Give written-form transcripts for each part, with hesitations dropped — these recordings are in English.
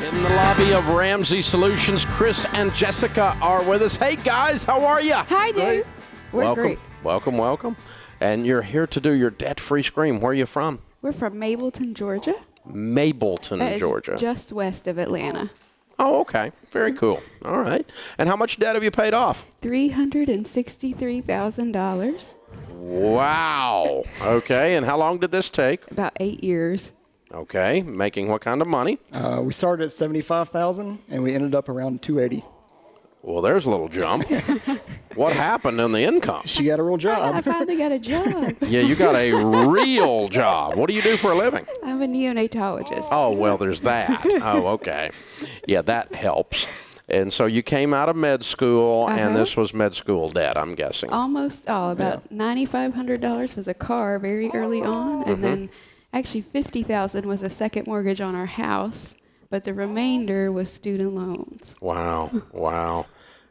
In the lobby of Ramsey Solutions, Chris and Jessica are with us. Hey, guys, how are you? Hi, Dave. We're great. Welcome. And you're here to do your debt-free scream. Where are you from? We're from Mableton, Georgia. Mableton, Georgia. Just west of Atlanta. Oh, okay. Very cool. All right. And how much debt have you paid off? $363,000. Wow. Okay. And how long did this take? About 8 years. Okay. Making what kind of money? We started at $75,000 and we ended up around $280,000. Well, there's a little jump. What happened in the income? She got a real job. I finally got a job. Yeah, you got a real job. What do you do for a living? I'm a neonatologist. Oh, well, there's that. Oh, okay. Yeah, that helps. And so you came out of med school, and this was med school debt, I'm guessing. Almost all. About $9,500 was a car very early on, and then actually $50,000 was a second mortgage on our house, but the remainder was student loans. Wow.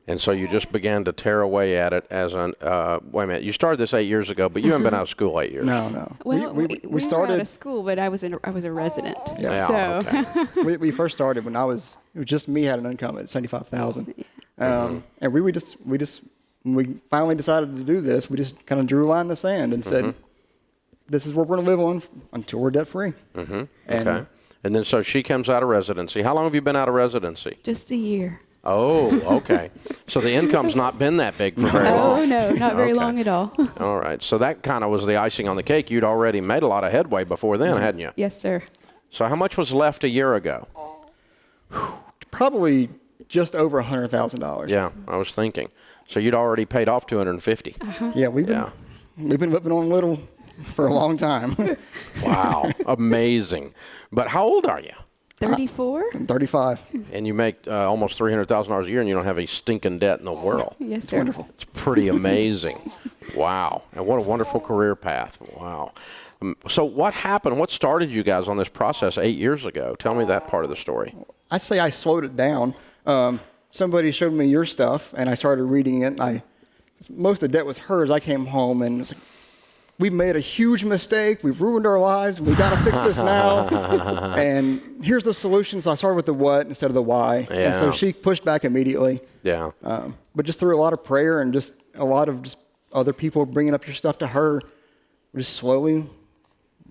And so you just began to tear away at it as an, wait a minute, you started this 8 years ago, but you haven't been out of school 8 years. No. Well, we started out of school, but I was a resident. Yeah, so. okay. we first started when it was just me had an income at $75,000. And we finally decided to do this, we just kind of drew a line in the sand and said, this is what we're going to live on until we're debt free. Okay. And then so she comes out of residency. How long have you been out of residency? Just a year. Oh, okay. So the income's not been that big for very long. Oh, no, not very long at all. All right. So that kind of was the icing on the cake. You'd already made a lot of headway before then, hadn't you? Yes, sir. So how much was left a year ago? Probably just over $100,000. Yeah, I was thinking. So you'd already paid off $250,000. Yeah, we've been living on little for a long time. Wow, amazing. But how old are you? 34? I'm 35. And you make almost $300,000 a year, and you don't have any stinking debt in the world. Yes, sir. Wonderful. It's pretty amazing. Wow. And what a wonderful career path. Wow. So what happened? What started you guys on this process 8 years ago? Tell me that part of the story. I say I slowed it down. Somebody showed me your stuff, and I started reading it. And most of the debt was hers. I came home, and it's like, we've made a huge mistake. We've ruined our lives. We got to fix this now. And here's the solution. So I started with the what instead of the why. Yeah. And so she pushed back immediately. Yeah. But just through a lot of prayer and just a lot of just other people bringing up your stuff to her, we just slowly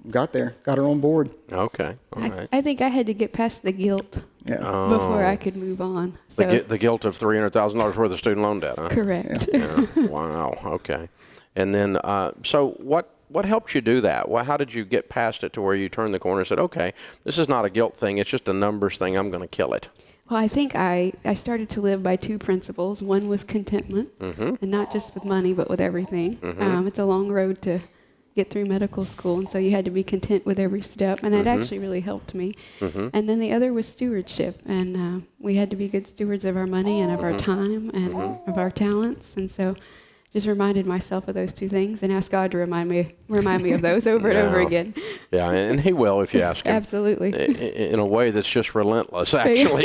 got her on board. Okay. All right. I think I had to get past the guilt before I could move on. So. The guilt of $300,000 worth of student loan debt, huh? Correct. Yeah. Wow. Okay. And then, so what helped you do that? How did you get past it to where you turned the corner and said, okay, this is not a guilt thing. It's just a numbers thing. I'm going to kill it. Well, I think I started to live by two principles. One was contentment, and not just with money, but with everything. It's a long road to get through medical school, and so you had to be content with every step, and that actually really helped me. And then the other was stewardship, and we had to be good stewards of our money and of our time and of our talents, and so just reminded myself of those two things and asked God to remind me of those over and over again. Yeah, and he will if you ask him. Absolutely. In a way that's just relentless, actually.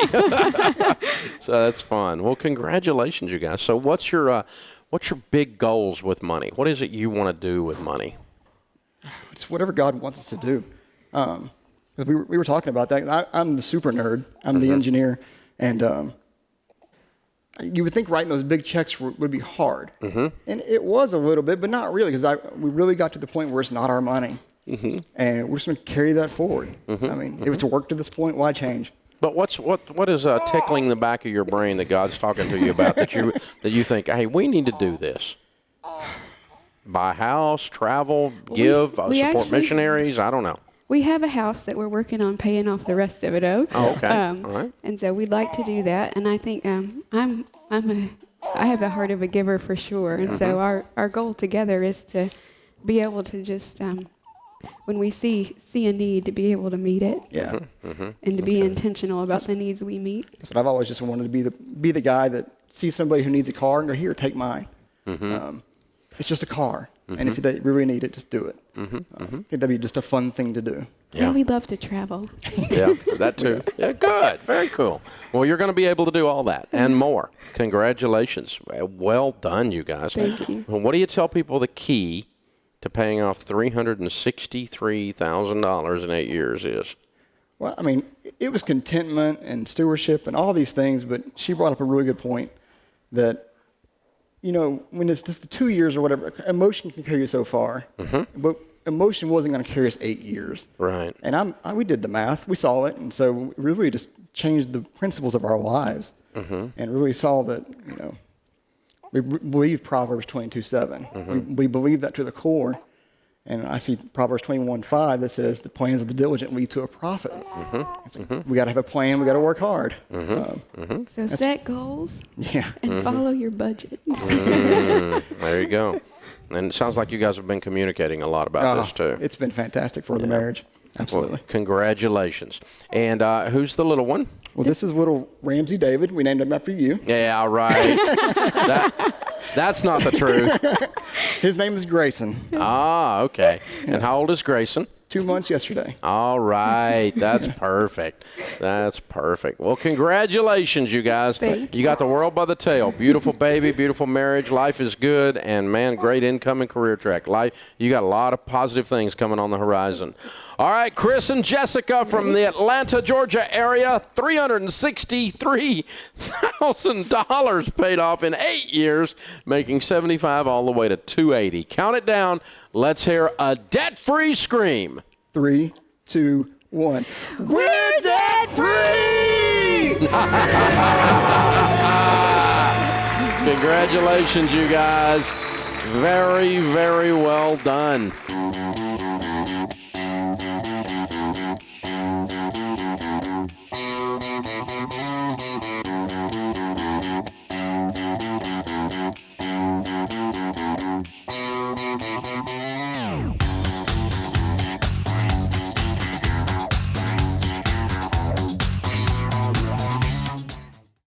So that's fun. Well, congratulations, you guys. So what's your big goals with money? What is it you want to do with money? It's whatever God wants us to do. Because we were talking about that. I'm the super nerd. I'm the engineer. And you would think writing those big checks would be hard. And it was a little bit, but not really, because we really got to the point where it's not our money. And we're just going to carry that forward. I mean, if it's worked to this point, why change? But what is tickling the back of your brain that God's talking to you about that you think, hey, we need to do this? Buy a house, travel, give, support missionaries? I don't know. We have a house that we're working on paying off the rest of it. Oh, okay. All right. And so we'd like to do that. And I think I have the heart of a giver for sure. And so our goal together is to be able to just, when we see a need, to be able to meet it. Yeah. And to be intentional about the needs we meet. That's what I've always just wanted to be the guy that sees somebody who needs a car and go, here, take mine. It's just a car. And if they really need it, just do it. I think that'd be just a fun thing to do. Yeah, we love to travel. Yeah, that too. Yeah, good. Very cool. Well, you're going to be able to do all that and more. Congratulations. Well done, you guys. Thank you. Well, what do you tell people the key to paying off $363,000 in 8 years is? Well, I mean, it was contentment and stewardship and all these things, but she brought up a really good point that, you know, when it's just the 2 years or whatever, emotion can carry you so far, but emotion wasn't going to carry us 8 years. Right. And we did the math, we saw it, and so we really just changed the principles of our lives, and really saw that, you know, we believe Proverbs 22:7. We believe that to the core. And I see Proverbs 21:5 that says the plans of the diligent lead to a profit. We got to have a plan. We got to work hard. So set goals Yeah. and follow your budget. There you go. And it sounds like you guys have been communicating a lot about this too. It's been fantastic for the marriage. Absolutely. Well, congratulations. And who's the little one? Well, this is little Ramsey David. We named him after you. Yeah, right. That's not the truth. His name is Grayson. Ah, okay. And how old is Grayson? 2 months yesterday. All right. That's perfect. That's perfect. Well, congratulations, you guys. Thank You got the world by the tail. Beautiful baby, beautiful marriage. Life is good. And, man, great income and career track. You got a lot of positive things coming on the horizon. All right, Chris and Jessica from the Atlanta, Georgia area, $363,000 paid off in 8 years, making $75,000 all the way to $280,000. Count it down. Let's hear a debt-free scream. 3, 2, 1. We're debt free! Congratulations, you guys. Very, very well done.